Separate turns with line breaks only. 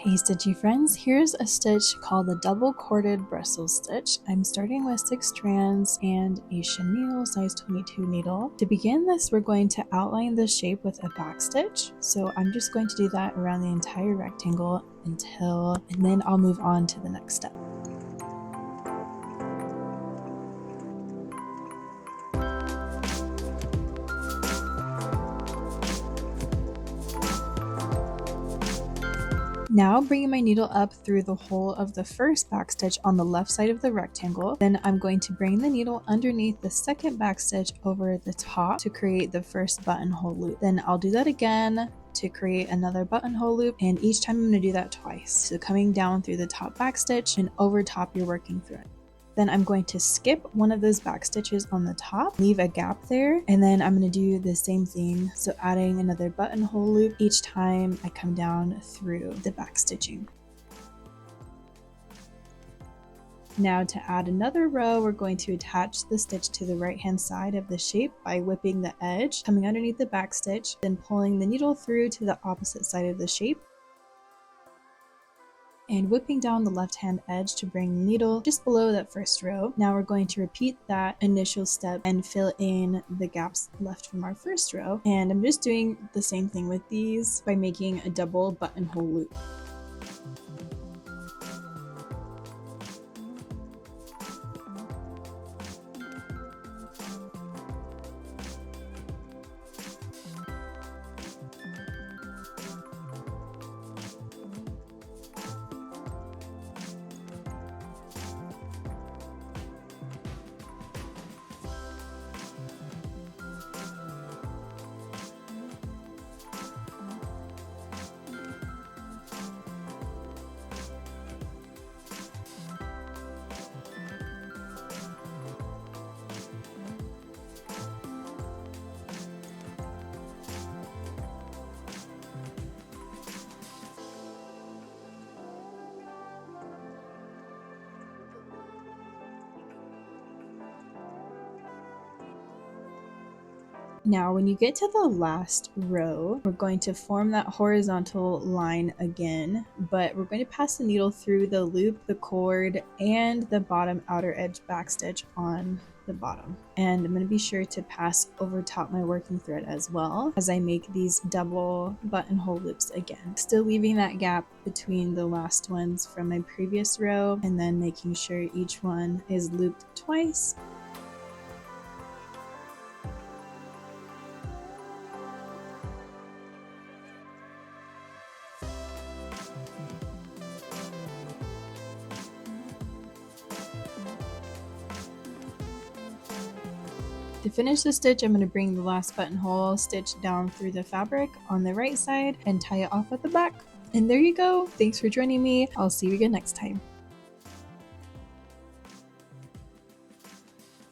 Hey stitchy friends, here's a stitch called the double corded Brussels stitch. I'm starting with 6 strands and a chenille size 22 needle. To begin this, we're going to outline the shape with a back stitch. So I'm just going to do that around the entire rectangle and then I'll move on to the next step. Now bringing my needle up through the hole of the first back stitch on the left side of the rectangle, then I'm going to bring the needle underneath the second back stitch over the top to create the first buttonhole loop. Then I'll do that again to create another buttonhole loop, and each time I'm going to do that twice. So coming down through the top back stitch and over top you're working through it. Then I'm going to skip one of those back stitches on the top, leave a gap there, and then I'm going to do the same thing. So adding another buttonhole loop each time I come down through the back stitching. Now to add another row, we're going to attach the stitch to the right hand side of the shape by whipping the edge, coming underneath the back stitch, then pulling the needle through to the opposite side of the shape, and whipping down the left hand edge to bring the needle just below that first row. Now we're going to repeat that initial step and fill in the gaps left from our first row. And I'm just doing the same thing with these by making a double buttonhole loop. Now when you get to the last row, we're going to form that horizontal line again, but we're going to pass the needle through the loop, the cord, and the bottom outer edge backstitch on the bottom. And I'm going to be sure to pass over top my working thread as well as I make these double buttonhole loops again. Still leaving that gap between the last ones from my previous row, and then making sure each one is looped twice. To finish the stitch, I'm going to bring the last buttonhole stitch down through the fabric on the right side and tie it off at the back. And there you go. Thanks for joining me. I'll see you again next time.